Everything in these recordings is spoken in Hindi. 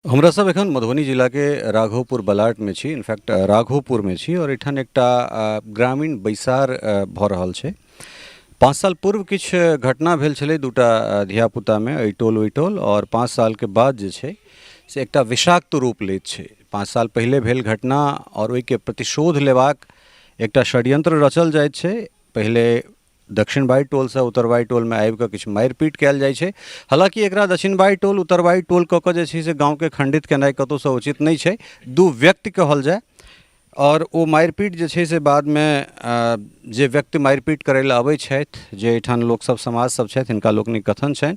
हमरा सब एखन मधुबनी जिला के राघोपुर बलाट में छी। इनफैक्ट राघोपुर में छी और एठान एकटा ग्रामीण बैसार भऽ रहल छै। 5 साल पूर्व किछ घटना भेल छलै दूटा धियापुता में अइटोल ओइटोल, और 5 साल के बाद जे छै से एकटा विषाक्त रूप लैत छै। 5 साल पहिले भेल घटना और ओहि के प्रतिशोध लेबाक एकटा षड्यंत्र रचल जाइत छै। पहिले दक्षिणबाई टोल से उत्तरबाई टोल में आबि कऽ किछु मारिपीट कयल जाइ छै। हालांकि एकरा दक्षिणबाई टोल उत्तरबाई टोल कऽ कऽ जे छै से गाँव के खंडित केनाइ कतौसँ उचित नहि छै। दू व्यक्ति कहल जाय, और ओ मारिपीट जे छै से बादमे जे व्यक्ति मारिपीट करय लए अबै छथि, जे एहिठाम लोकसभ समाज सब छथि, हिनका लोकनिक कथन छनि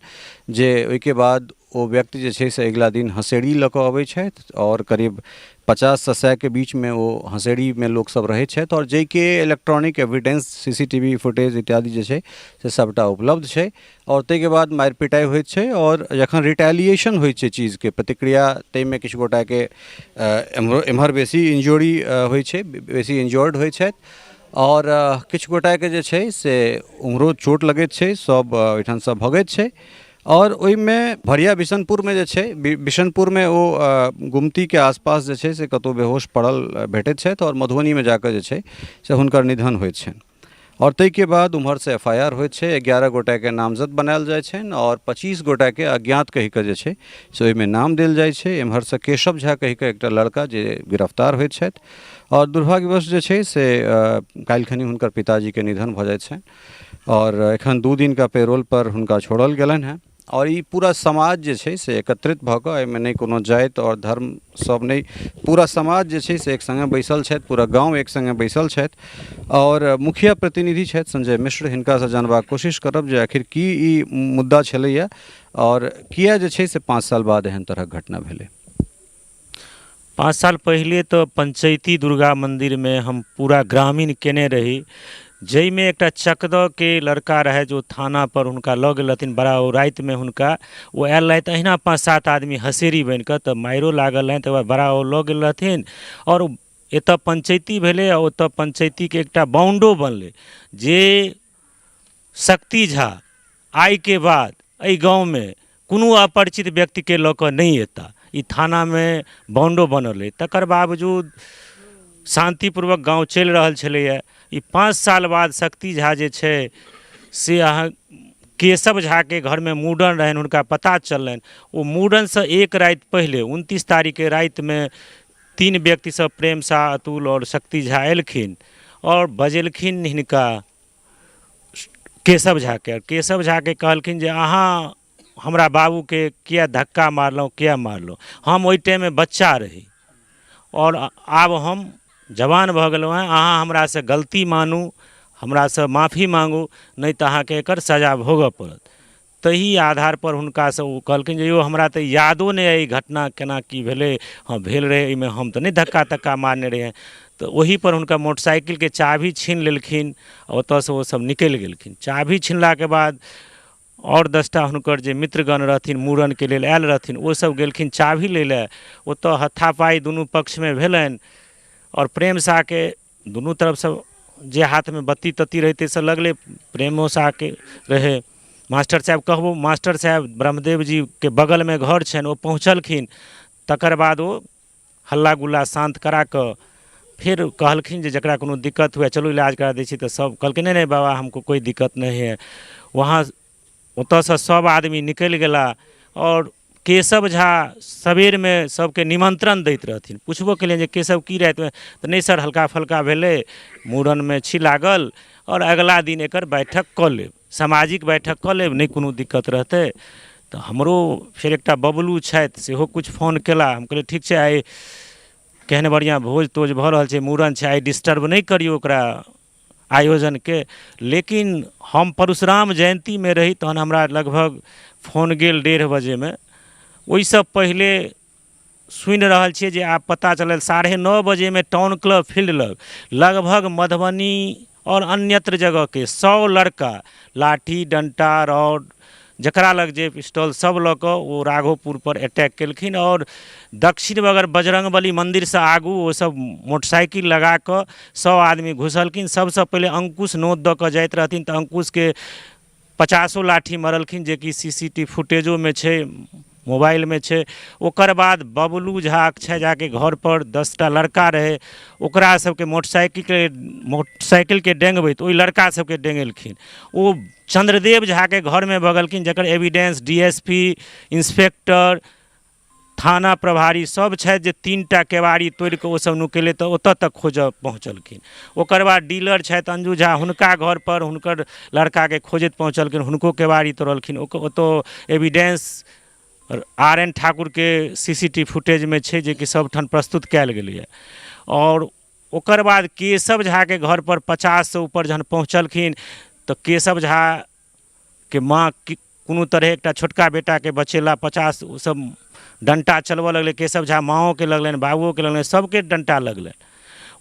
जे ओहिके बाद ओ व्यक्ति जे छै से अगिला दिन हँसेड़ी लऽ कऽ अबै छथि, और करीब 50 से 100 के बीच में ओ हँसेड़ी में लोक सब रहै छथि, और जाहिके इलेक्ट्रॉनिक एविडेंस सीसीटीवी फुटेज इत्यादि जे छै से सबटा उपलब्ध छै। और ताहिके बाद मारि पिटाई होइत छै, और जखन रिटेलिएशन होइत छै चीजके प्रतिक्रिया, ताहिमे किछु गोटाके एम्हर बेसी इंजरी होइत छै, बेसी इंजर्ड होइत छथि, और किछु गोटाके जे छै से उम्हरो चोट लगैत छै, सब ओहिठामसँ भगैत छै। और ओहिमे भरिया बिशनपुर में जे छै, बिशनपुर में ओ गुमती के आसपास जे छै से कतौ बेहोश पड़ल भेटैत छथि, और मधुबनी में जाकर जे छै से हुनकर निधन होइत छनि। और ताहिके बाद उम्हर से एफआईआर होइत छै, 11 गोटा के नामजद बनायल जाइ छनि, और 25 गोटा के अज्ञात कहि कऽ जे छै से ओहिमे नाम देल जाइ छै। एम्हर से केशव झा कहि कऽ एकटा लड़का जे गिरफ्तार होइत छथि, और दुर्भाग्यवश जे छै से काल्हिखनी हुनकर पिताजी के निधन भऽ जाइत छनि, और एखन 2 दिन का पेरोल पर हुनका छोड़ल गेलनि हैं। और ई पूरा समाज जे छै से एकत्रित भऽ कऽ, एहिमे नहि कोनो जाति और धर्म सब नहि, पूरा समाज जे छै से एक संगे बैसल छथि, पूरा गांव एक संगे बैसल छथि। और मुखिया प्रतिनिधि छथि संजय मिश्र, हिनकासँ जानबाक कोशिश करब जे आखिर की ई मुद्दा छलैए, और किया जे छै से 5 साल बाद एहन तरहक घटना भेलै। 5 साल पहले तो पंचायती दुर्गा मंदिर में हम पूरा ग्रामीण केने रही, जै में एक चकदह के लड़का रहे जो थाना पर हुनका लऽ गेल रहथिन। बड़ा ओ रात में हुनका वो आयल रहथि, अहिना 5-7 आदमी हसेरी बन कऽ, तऽ मारिओ लागल रहनि। तऽ बड़ा ओ लऽ गेल रहथिन, और एतऽ पंचायती भेलै, और ओतऽ पंचायती के एकटा बाउंडो बनलै जे शक्ति झा आइ के बाद एहि गाँव में कोनो अपरिचित व्यक्ति के लऽ कऽ नहीं एता। ई थाना में बाउंडो बनल है, तकर बावजूद शांतिपूर्वक गाँव चलि रहल छलैए। ई 5 साल बाद शक्ति झा जे छै से अहाँ केशव झा के घर में मुड़न रहनि, हुनका पता चललनि। ओ मुड़न से एक रात पहले 29 तारीख के रात में 3 व्यक्ति सब प्रेम शाह, अतुल और शक्ति झा एलखिन, और बजेलखिन हिनका केशव झा के। केशव झा के कहलखिन जे अहाँ हमरा बाबू के किया धक्का मारलहुँ, किया मारलहुँ। हम ओहि टाइम में बच्चा रही, और आब हम जवान भऽ गेलहुँ हैं, अहाँ हमरा से गलती मानू, हमरा से माफ़ी मांगू, नहीं तऽ अहाँके एकर सजा भोगऽ पड़त। तही आधार पर हुनका से ओ कहलखिन जे यौ हमरा तऽ यादो नहीं है ई घटना केना की भेलै। हाँ भेल रहे, एहिमे हम तऽ नहीं धक्का तक्का मारने रहे। तऽ ओही पर हुनका मोटरसाइकिल के चाभी छीन लेलखिन, ओतऽसँ ओ सब निकलि गेलखिन। चाभी छीनला के बाद और 10टा हुनकर जे मित्रगण रहथिन मूड़न के लेल आयल रहथिन, ओ सब गेलखिन चाभी लै लए। ओतऽ हथापाई दुनू पक्ष में भेलनि, और प्रेम शाह के दुनू तरफ से जे हाथ में बत्ती तत्ती रहते से लगले, प्रेमो शाह के रहे। मास्टर साहब कहबो, मास्टर साहब ब्रह्मदेव जी के बगल में घर छनि, ओ पहुँचलखिन। तकर बाद ओ हल्ला गुल्ला शांत करा कऽ फिर कहलखिन जे जकरा कोनो दिक्कत हुए चलो इलाज करा दै छी। तऽ सब कहलखिन नहीं नहीं बाबा हमको कोई दिक्कत नहीं है। वहाँ ओतऽसँ सब आदमी निकलि गेला, और केशव झा सबेर में सबके निमंत्रण दैत रहथिन। पुछबो केलियनि जे केशव की राति में, तऽ नहीं सर हल्का फल्का भेलै, मूड़न में छी लागल, और अगला दिन एकर बैठक कऽ लेब, सामाजिक बैठक कऽ लेब, नहीं कोनो दिक्कत रहतै। तऽ हमरो फेर एकटा बबलू छथि, सेहो कुछ फोन केला। हम कहलिए ठीक छै, आइ केहन बढ़िआँ भोज तोज भऽ रहल छै, मूड़न छै, आइ डिस्टर्ब नहीं करियौ ओकरा आयोजन के। लेकिन हम परशुराम जयंती में रही, तहन हमरा लगभग फोन गेल 1:30 बजे में। ओहिसँ पहिले सुनि रहल छियै जे आब पता चलल 9:30 बजे में टाउन क्लब फील्ड लग लगभग मधुबनी और अन्यत्र जगह के 100 लड़का लाठी डंटा रॉड जकरा लग जे पिस्टल सब लऽ कऽ ओ राघोपुर पर अटैक केलखिन। और दक्षिण बगल बजरंगबली मंदिर से आगू वो सब मोटरसाइकिल लगा कऽ 100 आदमी घुसलखिन। सबसे पहले अंकुश नोत दऽ कऽ जाइत रहथिन, तऽ अंकुश के 50 लाठी मरलखिन, जे कि सीसीटीवी फुटेजो में छै। मोबाइल में छै। ओकर बाद बबलू झा अक्षय झा के घर पर 10टा लड़का रहे, ओकरा सबके मोटरसाइकिल के डेंगबैत ओहि लड़का सबके डेंगेलखिन। ओ चंद्रदेव झा के घर में भगलखिन, जकर एविडेंस डीएसपी, इंस्पेक्टर, थाना प्रभारी सब छथि जे 3टा केवाड़ी तोड़ि कऽ ओसब नुकेले तऽ ओतऽ तक खोजऽ पहुँचलखिन। ओकर बाद डीलर छथि अंजू झा, हुनका घर पर हुनकर लड़का के खोजैत पहुँचलखिन, हुनको केवाड़ी तोड़लखिन। ओतऽ एविडेंस RN ठाकुर के CCTV फुटेज में छै जे कि सबठाम प्रस्तुत कयल गेलैए। और ओकर बाद केशव झा के घर पर 50 से ऊपर जहन पहुँचलखिन तऽ केशव झा के माँ कोनो तरह एकटा छोटका बेटा के बचेला, 50 सब डंटा चलबऽ लगलै। केशव झा माँओ के लगलनि, बाबुओ के लगलनि, सबके डंटा लगलनि।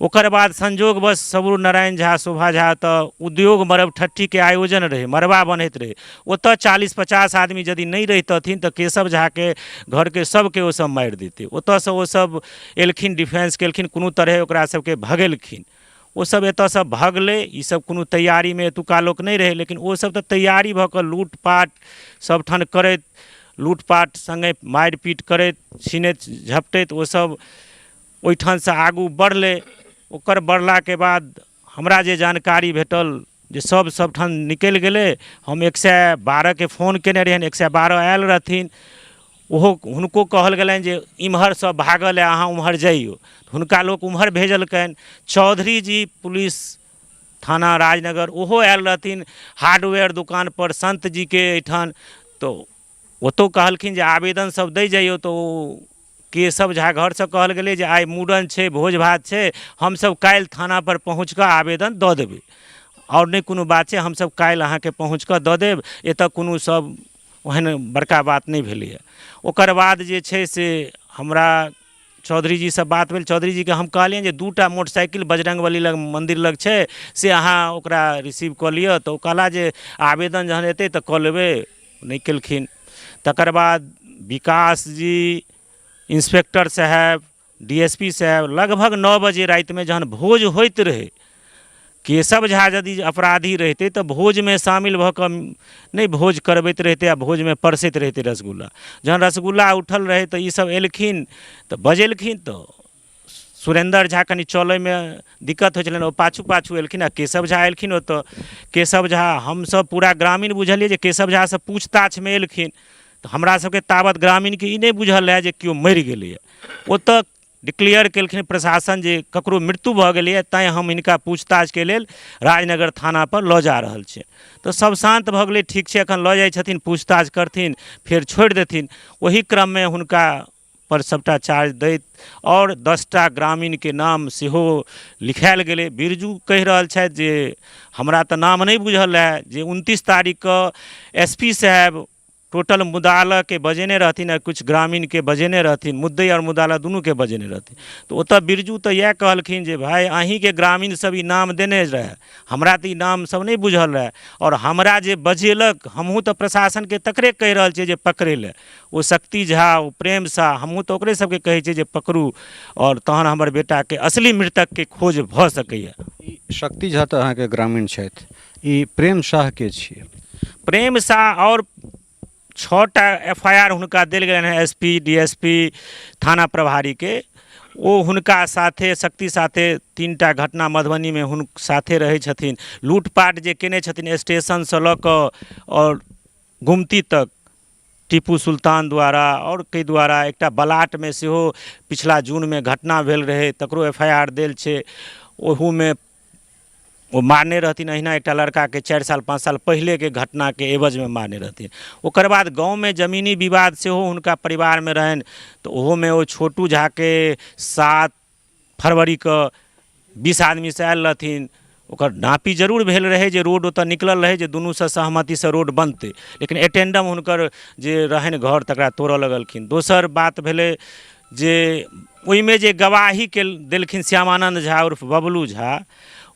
ओकर बाद संजोग बस सबरू नारायण झा, शोभा झा तऽ उद्योग मरब ठट्ठी के आयोजन रहे, मरबा बनैत रहे। ओतऽ 40-50 आदमी यदि नहीं रहितथिन तऽ केशव झा के घर के सबके ओ सब मारि देते। ओतऽसँ ओ सब एलखिन, डिफेंस केलखिन, कोनो तरह ओकरा सबके भगेलखिन। ओ सब एतऽसँ भगलै। ई सब कोनो तैयारी में एतुका लोक नहीं रहे, लेकिन ओ सब तऽ तैयारी भऽ कऽ लूटपाट सबठाम करैत, लूटपाट संगे मारिपीट करैत, छीनैत झपटैत ओ सब ओहिठाम से आगू बढ़ले। ओकर बढ़ला के बाद हमरा जे जानकारी भेटल जे सबठाम निकलि गेलै। हम 112 के फोन केने रहियनि, 112 आयल रहथिन। ओहो हुनको कहल गेलनि जे इम्हर सब भागल है, अहाँ उम्हर जाइयो। हुनका लोक उम्हर भेजलकनि। चौधरी जी पुलिस थाना राजनगर ओहो आयल रहथिन हार्डवेयर दुकान पर संत जी के एहिठाम। तो ओतौ कहलखिन जे आवेदन सब दै जाइयो। तो केशव झा घर से कहल गेलै जे आइ मूड़न छै, भोज भात छै, हमसब काल्हि थाना पर पहुँच कऽ आवेदन दऽ देबै, और नहीं कोनो बात छै, हमसब काल्हि अहाँके पहुँच कऽ दऽ देब। एतऽ कोनो सब ओहन बड़का बात नहीं भेलैए। ओकर बाद जे छै से हमरा चौधरी जी से बात भेल। चौधरी जी के हम कहलियनि जे 2टा मोटरसाइकिल बजरंगबली लग मंदिर लग छै, से अहाँ ओकरा रिसीव कऽ लिअ। तऽ ओ कहला जे आवेदन जहन एतै तऽ कऽ लेबै, नहीं केलखिन। तकर बाद विकास जी, इंस्पेक्टर साहब, DSP साहब लगभग 9 बजे राति में जहन भोज होइत रहे, केशव झा यदि अपराधी रहते तऽ भोज में शामिल भऽ कऽ नहीं भोज करबैत रहते आ भोज में परसैत रहते रसगुल्ला। जहन रसगुल्ला उठल रहे तऽ ई सब एलखिन तऽ बजेलखिन। तऽ सुरेंद्र झा कनि चलै में दिक्कत होइ छलनि, ओ पाछू पाछू एलखिन आ केशव झा एलखिन। ओतऽ केशव झा हमसब पूरा ग्रामीण बुझलिए जे केशव झा से पूछताछ में एलखिन। तऽ हमरा सबके तावत ग्रामीण के ई नहीं बुझल रहे जे केओ मरि गेलैए। ओतऽ डिक्लेयर केलखिन प्रशासन जे ककरो मृत्यु भऽ गेलैए, तैँ हम हिनका पूछताछ के लेल राजनगर थाना पर लऽ जा रहल छियै। तऽ सब शांत भऽ गेलै, ठीक छै एखन लऽ जाइ छथिन, पूछताछ करथिन, फेर छोड़ि देथिन। ओही क्रम में हुनका पर सबटा चार्ज दैत और 10टा ग्रामीण के नाम सेहो लिखायल गेलै। बिरजू कहि रहल छथि जे हमरा तऽ नाम नहीं बुझल रहे, जे 29 तारीख के SP साहब टोटल मुदाला के बजेने रहथिन और कुछ ग्रामीण के बजेने रहथिन, मुद्दई और मुदाला दुनू के बजेने रहथिन। तो ओतऽ बिरजू तऽ इएह कहलखिन जे भाई अहीं के ग्रामीण सब ई नाम देने रहे, हमरा तऽ ई नाम सब नहीं बुझल रहे। और हमरा जे बजेलक, हमहूँ तऽ प्रशासन के तकरे कहि रहल छियै जे पकड़ै ले, ओ शक्ति झा, ओ प्रेम शाह, हमहूँ तऽ ओकरे सबके कहै छियै जे पकड़ू और तहन हमर बेटा के असली मृतक के खोज भऽ सकैए। शक्ति झा तऽ अहाँके ग्रामीण छथि, ई प्रेम शाह के छियै? प्रेम शाह और 6टा FIR हुनका देल गेलनि हैं, SP DSP थाना प्रभारी के। ओ हुनका साथे शक्ति साथे 3टा घटना मधुबनी में हुन साथे रहै छथिन। लूटपाट जे केने छथिन स्टेशन से लऽ कऽ और गुमती तक, टीपू सुल्तान द्वारा और कई द्वारा। एकटा बलाट में सेहो पिछला जून में घटना भेल रहे, तकरो FIR देल छै। ओहू में वो मारने रहथिन अहिना एकटा लड़का के 4 साल 5 साल पहले के घटना के एवज में मारने रहथिन। ओकर बाद गाँव में जमीनी विवाद सेहो हुनका परिवार में रहनि। तो ओहो में वो छोटू झा के 7 फरवरी के 20 आदमी से आयल रहथिन। ओकर नापी जरूर भेल रहे जे रोड ओतऽ निकलल रहे जे दुनू से सहमति से रोड बनते, लेकिन एटेंडम हुनकर जे रहनि घर तकरा तोड़ऽ लगलखिन। दोसर बात भेलै जे ओहिमे जे गवाही के देलखिन श्यामानंद झा उर्फ बबलू झा,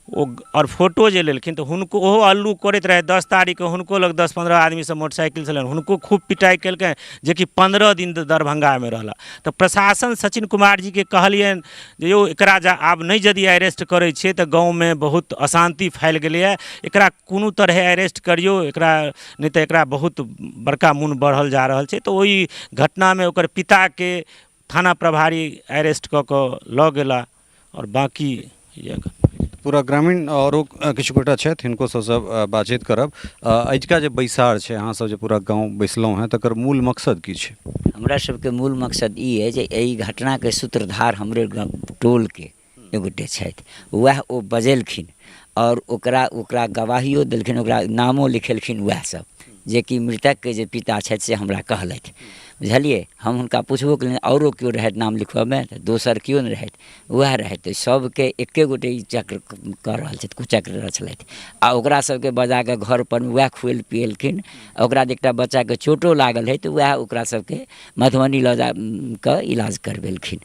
ओ और फोटो जे लेलखिन तऽ हुनको ओहो अल्लू करैत रहे 10 तारीख के हुनको लग 10-15 आदमी सब मोटरसाइकिल से लेन हुनको खूब पिटाई केलकै जे कि 15 दिन दरभंगा में रहला। तऽ प्रशासन सचिन कुमार जी के कहलियन जे यौ एकरा आब नहीं यदि अरेस्ट करै छियै तऽ गाँव में बहुत अशांति फैल गेलै है, एकरा कोनो तरहे अरेस्ट करियो, एकरा नहीं तऽ एकरा बहुत बड़का मुन बढ़ल जा रहल छै। तऽ ओहि घटना में ओकर पिता के थाना प्रभारी अरेस्ट कऽ कऽ लऽ गेला और बाकी पूरा ग्रामीण और किछु गोटा छथि हिनको सबसँ बातचीत करब। अजुका जे बैसार छै अहाँ सब जे पूरा गाँव बैसलहुँ हैं तकर मूल मकसद की छै? हमरा सबके मूल मकसद ई है जे एहि घटनाके सूत्रधार हमरे टोलके एगोटे छथि, वएह ओ बजेलखिन और ओकरा गवाहियो देलखिन, ओकरा नामो लिखेलखिन वएह सब जे कि मृतकके जे पिता छथि से हमरा कहलथि, बुझलिए। हम हुनका पुछबो केलियनि औरो केओ रहथि नाम लिखबऽमे तऽ दोसर केओ नहि रहथि, वएह रहथि। सबके एके गोटे ई चक्र कऽ रहल छथि, कुचक्र रचलथि आ ओकरा सबके बजा कऽ घर पर वएह खुएल पिएलखिन। ओकरा एकटा बच्चाके चोटो लागल है तऽ वएह ओकरा सबके मधुबनी लऽ जा कऽ इलाज करबेलखिन।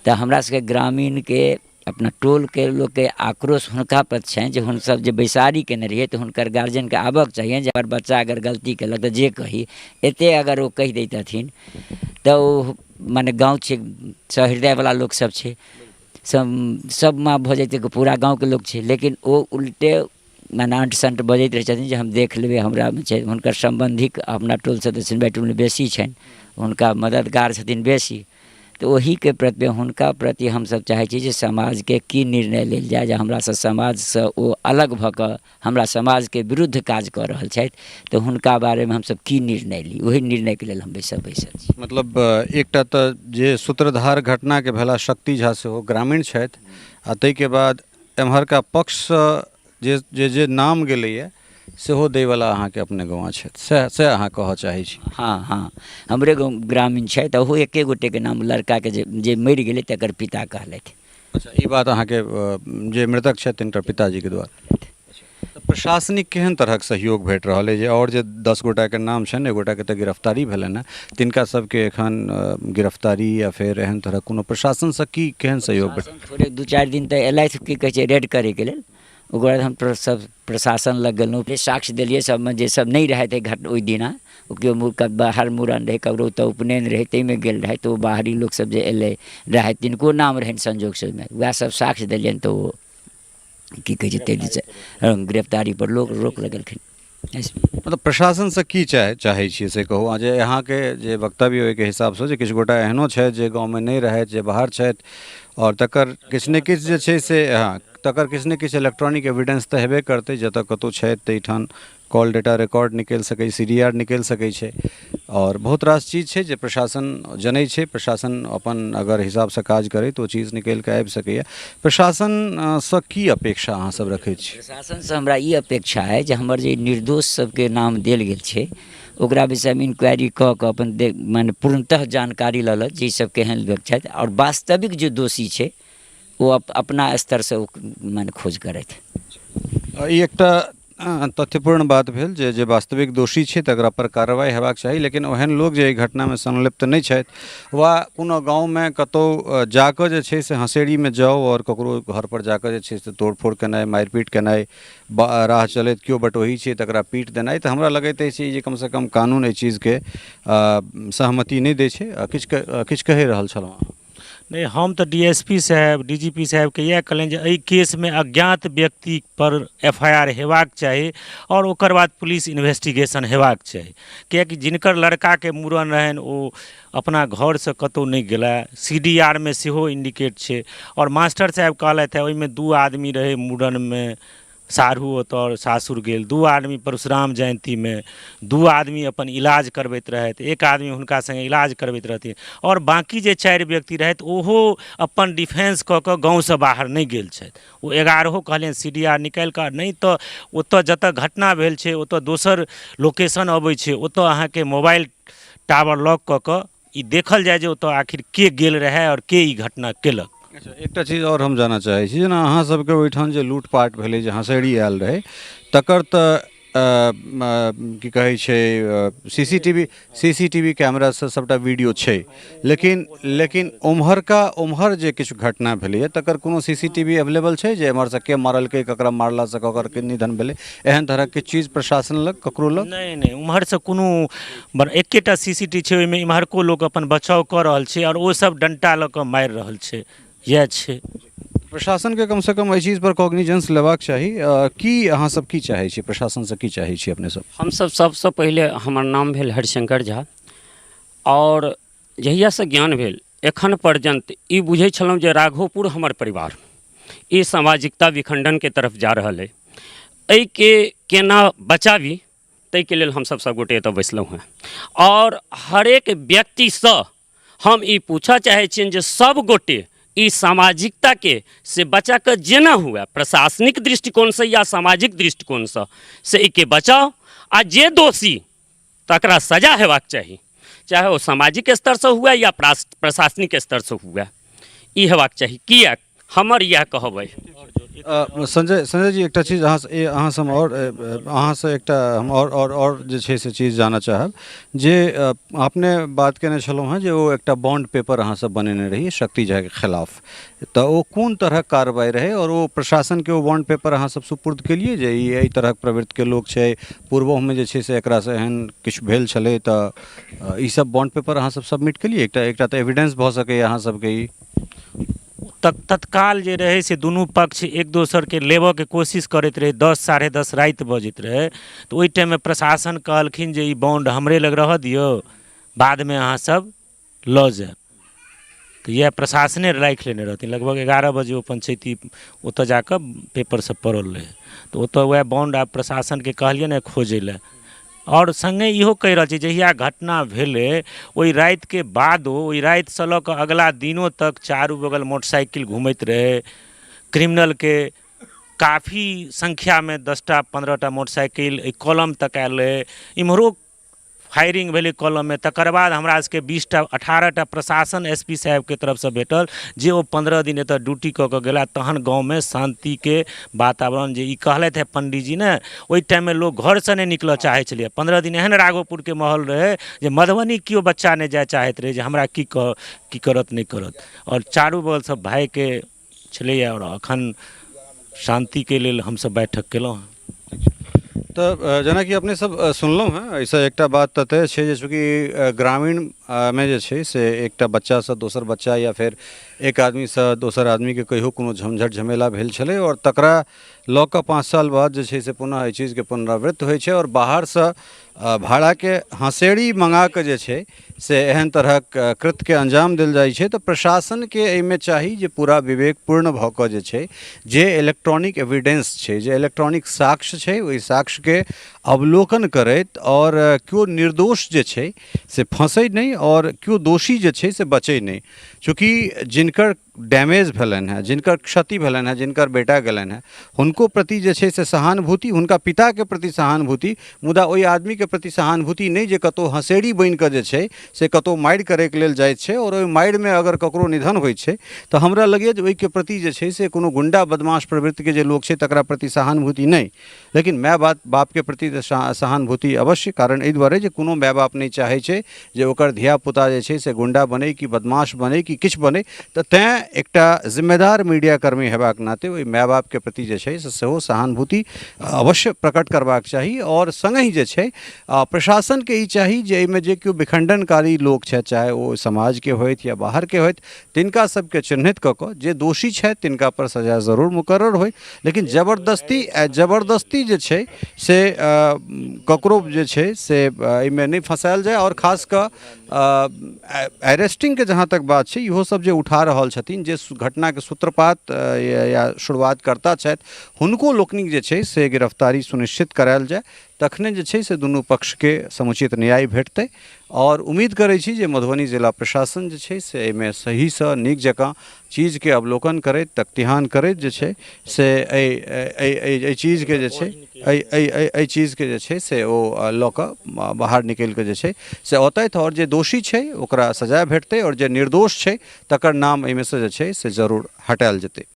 तऽ हमरा सबके ग्रामीणके अपना टोल के लोग के आक्रोश हुनका पर छनि जे हमसब जे बैसारी केने रहिए तऽ हुनकर गार्जियन के आबक चाहिए जे अगर बच्चा अगर गलती केलक तऽ जे कही एते अगर ओ कहि दैतथिन तऽ ओ माने गाँव छै सहृदयवला लोक सब छै, सब माँ भऽ जैते पूरा गाँवके लोक छै, लेकिन ओ उल्टे माने अंट संट बजैत रहै छथिन जे हम देख लेबै। हमरा छै हुनकर सम्बन्धिक अपना टोलसँ तऽ सिनबै टोलमे बेसी छनि, हुनका मददगार छथिन बेसी। तऽ ओहीके प्रति हुनका प्रति हमसब चाहै छी जे समाजके की निर्णय लेल जाय जे हमरासँ समाजसँ ओ अलग भऽ कऽ हमरा समाजके विरुद्ध काज कऽ रहल छथि तऽ हुनका बारेमे हमसब की निर्णय ली, ओही निर्णयके लेल हम बैसल छी। मतलब एकटा तऽ जे सूत्रधार घटनाके भेला शक्ति झा सेहो ग्रामीण छथि आ ताहिके बाद एम्हरका पक्षसँ जे नाम गेलैए सेहो दैवला अहाँके अपने गाँव छथि, से अहाँ कहऽ चाहै छी? हाँ, हमरे गाँव ग्रामीण छथि, ओहो एके गोटेके नाम लड़काके जे मरि गेलै तकर पिता कहलथि। अच्छा, ई बात अहाँके जे मृतक छथि तिनकर पिताजीके द्वारा। प्रशासनिक केहन तरहक सहयोग भेट रहल है जे और जे 10 गोटाके नाम छनि, एक गोटाके तऽ गिरफ्तारी भेलनि हैं, तिनका सबके एखन गिरफ्तारी या फेर एहन तरहक कोनो प्रशासनसँ की केहन सहयोग भेट? थोड़े 2-4 दिन तऽ एलथि की कहै छै रेड करैके लेल, ओकर बाद हम सब प्रशासन लग गेलहुँ, साक्ष्य देलियै सबमे जे सब नहीं रहथि ओहि दिना, केओ बाहर मूड़न रहे ककरो तऽ उपनयन रहे ताहिमे गेल रहथि, तो बाहरी लोक सब जे एलै रहथि तिनको नाम रहनि संजोग से वएह सब साक्ष्य देलियनि तऽ ओ की कहै छै तेजीसँ गिरफ्तारी पर रोक लगेलखिन। मतलब प्रशासनसँ की चाहै छियै से कहू। आ जे अहाँके जे वक्तव्य ओहिके हिसाबसँ जे किछु गोटा एहनो छथि जे गाँवमे नहि रहथि, जे बाहर छथि और तकर किछु ने किछु जे छै से तकर किछु ने किछु इलेक्ट्रॉनिक एविडेंस तऽ हेबे करतै, जतऽ कतहु छथि ताहिठाम कॉल डेटा रिकॉर्ड निकलि सकै, CDR निकलि सकै छै और बहुत रास चीज छै जे प्रशासन जनै छै, प्रशासन अपन अगर हिसाबसँ काज करै तऽ ओ चीज निकलि कऽ आबि सकैए। प्रशासनसँ की अपेक्षा अहाँ सब रखै छी? प्रशासनसँ हमरा ई अपेक्षा है जे हमर जे निर्दोष सबके नाम देल गेल छै ओकरा विषयमे इंक्वायरी कऽ कऽ अपन माने पूर्णतः जानकारी लऽ लऽ जे सब केहन लोक छथि और वास्तविक जे दोषी छै ओ अपना स्तरसँ माने खोज करथि। ई एकटा तथ्यपूर्ण बात भेल जे वास्तविक दोषी छै तकरा पर कार्रवाई हेबाक चाही, लेकिन ओहन लोक जे एहि घटनामे संलिप्त नहि छथि वा कोनो गाँवमे कतहु जाकऽ जे छै से हँसेड़ीमे जाउ और ककरो घरपर जाकऽ जे छै से तोड़फोड़ केनाइ, मारिपीट केनाइ, राह चलैत केओ बटोही छै तकरा पीट देनाइ, तऽ हमरा लगैत अछि जे कमसँ कम कानून एहि चीजके सहमति नहि दै छै। किछु कहि रहल छलहुँ? नहीं, हम तो DSP साहब DGP साहब के यह कहलें जे एहि केस में अज्ञात व्यक्ति पर FIR हेबाक चाही और ओकर बाद पुलिस इन्वेस्टिगेशन हेबाक चाही, कियाकि जिनकर लड़का के मूड़न रहन ओ अपना घर से कतौ नहीं गेला, CDR में सेहो इंडिकेट छै और मास्टर साहब कहलथि है ओहिमे 2 आदमी रहे मूड़न में, सारू ओतऽ सासुर गेल, 2 आदमी परशुराम जयंती में, 2 आदमी अपन इलाज करबैत रहथि, 1 आदमी हुनका संगे इलाज करबैत रहथिन और बाकी जे 4 व्यक्ति रहथि ओहो अपन डिफेंस कऽ कऽ गाँवसँ बाहर नहीं गेल छथि। ओ 11 कहलियनि CDR निकालि कऽ, नहीं तऽ ओतऽ जतऽ घटना भेल छै ओतऽ दोसर लोकेशन अबै छै, ओतऽ अहाँके मोबाइल टावर लॉक कऽ कऽ ई देखल जाय जे ओतऽ आखिर के गेल रहै और के ई घटना केलक। अच्छा, एकटा चीज और हम जानऽ चाहै छी, जेना अहाँ सबके ओहिठाम जे लूटपाट भेलै, जे हँसेड़ी आयल रहै, तकर तऽ की कहै छै सीसीटीवी कैमरा से सबटा वीडियो छै, लेकिन उम्हर जे किछु घटना भेलैए तकर कोनो सीसीटीवी अवेलेबल छै जे एम्हर से के मारलकै, ककरा मारलासँ ककर के निधन भेलै, एहन तरहक के चीज प्रशासन लग ककरो लग? नहीं उम्हर से कोनो एकेटा सीसीटीवी छै, ओहिमे इम्हरको लोक अपन बचाव कऽ रहल छै और ओ सब डंटा लऽ कऽ मारि रहल छै, इएह छै। प्रशासन के कम से कम एहि चीज पर कॉग्निजेंस लेबाक चाही। की अहाँ सब की चाहै छी, प्रशासन से की चाहै छी अपने सब? हमसब सबसँ पहिले हमर नाम भेल हरिशंकर झा, और जहियासँ ज्ञान भेल एखन पर्यंत ई बुझै छलहुँ जे राघोपुर हमर परिवार ई सामाजिकता विखंडनके तरफ जा रहल अइ, एहिके केना बचाबी ताहिके लेल हमसब सभगोटे एतऽ बैसलहुँ हेँ। और हरेक व्यक्तिसँ हम ई पूछऽ चाहै छियनि जे सब गोटे ई सामाजिकताके से बचा कऽ जेना हुए, प्रशासनिक दृष्टिकोणसँ या सामाजिक दृष्टिकोणसँ से एहिके बचाओ, आ जे दोषी तकरा सजा हेबाक चाही, चाहे ओ सामाजिक स्तरसँ हुए या प्रशासनिक स्तरसँ हुए, ई हेबाक चाही। किएक हमर इएह कहब अइ। संजय जी, एकटा चीज अहाँ से हम और जे छै से चीज जानऽ चाहब जे अपने बात केने छलहुँ हेँ जे ओ एकटा बॉन्ड पेपर अहाँ सब बनेने रही शक्ति झा के खिलाफ, तऽ ओ कोन तरहक कार्रवाई रहै और ओ प्रशासन के ओ बॉन्ड पेपर अहाँ सब सुपुर्द केलिए जे ई एहि तरहक प्रवृत्ति के लोक छै, पूर्वोमे जे छै से एकरा से एहन किछु भेल छलै, तऽ ई सब बॉन्ड पेपर अहाँ सब सबमिट केलिए? एकटा तऽ एविडेंस भऽ सकैए अहाँ सबके ई। तत्काल जे रहे से दुनू पक्ष एक दोसर के लेबऽ के कोशिश करैत रहे, 10 साढ़े 10 राति बजैत रहे, तो ओहि टाइम में प्रशासन कहलखिन जे ई बॉन्ड हमरे लग रह दियौ, बाद में अहाँ सब लऽ जायब। तो यह प्रशासने राखि लेने रहथिन। लगभग 11 बजे ओ पंचायती ओतऽ जाकऽ पेपर सब पड़ल रहे, तो ओतऽ वह बॉन्ड आब प्रशासन के कहलिए ने खोजै लए। और संगे इहो कहि रहल छी जहिया घटना भेलै ओहि राति के बादो, ओहि राति से लऽ कऽ अगला दिनों तक चारू बगल मोटरसाइकिल घूमैत रहे, क्रिमिनल के काफ़ी संख्या में 10टा 15टा मोटरसाइकिल कॉलम तक आयल रहे, इम्हरो फायरिंग भेलै कॉलम में। तकर बाद हमरा सबके 20टा 18टा प्रशासन एसपी साहब के तरफ से भेटल जे ओ 15 दिन एतऽ ड्यूटी कऽ कऽ गेला, तहन गाँव में शांति के वातावरण जे ई कहलथि है पंडित जी ने, ओहि टाइम में लोग घर से नहीं निकलऽ चाहै छलै। 15 दिन एहन राघोपुर के माहौल रहे जे मधुबनी केओ बच्चा नहीं जाय चाहैत रहे जे हमरा की करत नहीं करत, और चारू बगल सब भाई के छलैए। और अखन शांति के लेल हमसब बैठक केलहुँ हँ। तो जेना कि अपने सब सुनलहुँ हैं, ऐसा एकटा बात तऽ तय छै जे चूँकि ग्रामीण में जे छै से एकटा बच्चासँ दोसर बच्चा या फिर एक आदमीसँ दोसर आदमीके कहियो कोनो झंझट झमेला भेल छलै, और तकरा लऽ कऽ 5 साल बाद जे छै से पुनः एहि चीजके पुनरावृत्ति होइ छै, और बाहरसँ भाड़ाके हँसेड़ी मंगा कऽ जे छै से एहन तरहक कृत्यके अंजाम देल जाइ छै। तऽ प्रशासनके एहिमे चाही जे पूरा विवेकपूर्ण भऽ कऽ जे छै, जे इलेक्ट्रॉनिक एविडेंस छै, जे इलेक्ट्रॉनिक साक्ष्य छै, ओहि साक्ष्यके अवलोकन करैत और केओ निर्दोष जे छै से फंसै नहीं और केओ दोषी जे छै से बचै नहीं। चूँकि जिनकर डैमेज भेलनि हैं, जिनकर क्षति भेलनि हैं, जिनकर बेटा गेलनि हैं, हुनको प्रति जे छै से सहानुभूति, हुनका पिताके प्रति सहानुभूति, मुदा ओहि आदमीके प्रति सहानुभूति नहीं जे कतहु हँसेड़ी बनि कऽ जे छै से कतहु मारि करैके लेल जाइत छै, और ओहि मारिमे अगर ककरो निधन होइ छै तऽ हमरा लगैए जे ओहिके प्रति जे छै से कोनो गुंडा बदमाश प्रवृत्तिके जे लोक छै तकरा प्रति सहानुभूति नहीं, लेकिन माय बापके प्रति सहानुभूति अवश्य। कारण एहि दुआरे जे कोनो माय बाप नहीं चाहै छै जे ओकर धियापुता जे छै से गुंडा बनै कि बदमाश बनै कि किछु बनै, तऽ तेँ एकटा जिम्मेदार मीडियाकर्मी हेबाक नाते ओहि माय बापके प्रति जे छै से सेहो सहानुभूति अवश्य प्रकट करबाक चाही। और संगहि जे छै प्रशासनके ई चाही जे एहिमे जे केओ विखंडनकारी लोक छथि, चाहे ओ समाजके होथि या बाहरके होथि, तिनका सबके चिन्हित कऽ कऽ जे दोषी छथि तिनका पर सजा जरूर मुकर्रर होइ, लेकिन जबरदस्ती जे छै से ककरो जे छै से एहिमे नहीं फंसायल जाय। और खास कऽ अरेस्टिंग के जहाँ तक बात छै, इहो सब जे उठा रहल छथिन, जे घटनाके सूत्रपात या शुरुआत करता छथि, हुनको लोकनिक जे छै से गिरफ्तारी सुनिश्चित करायल जाय, तखने जे छै से दुनू पक्षके समुचित न्याय भेटतै। और उम्मीद करै छी जे मधुबनी जिला प्रशासन जे छै से एहिमे सहीसँ नीक जकाँ चीजके अवलोकन करैत, तख्तिहान करैत जे छै से एहि चीजके जे छै एहि चीजके जे छै से ओ लऽ कऽ बाहर निकलि कऽ जे छै से औतथि, और जे दोषी छै ओकरा सजा भेटतै, और जे निर्दोष छै तकर नाम एहिमे से जे छै से जरूर हटायल जेतै।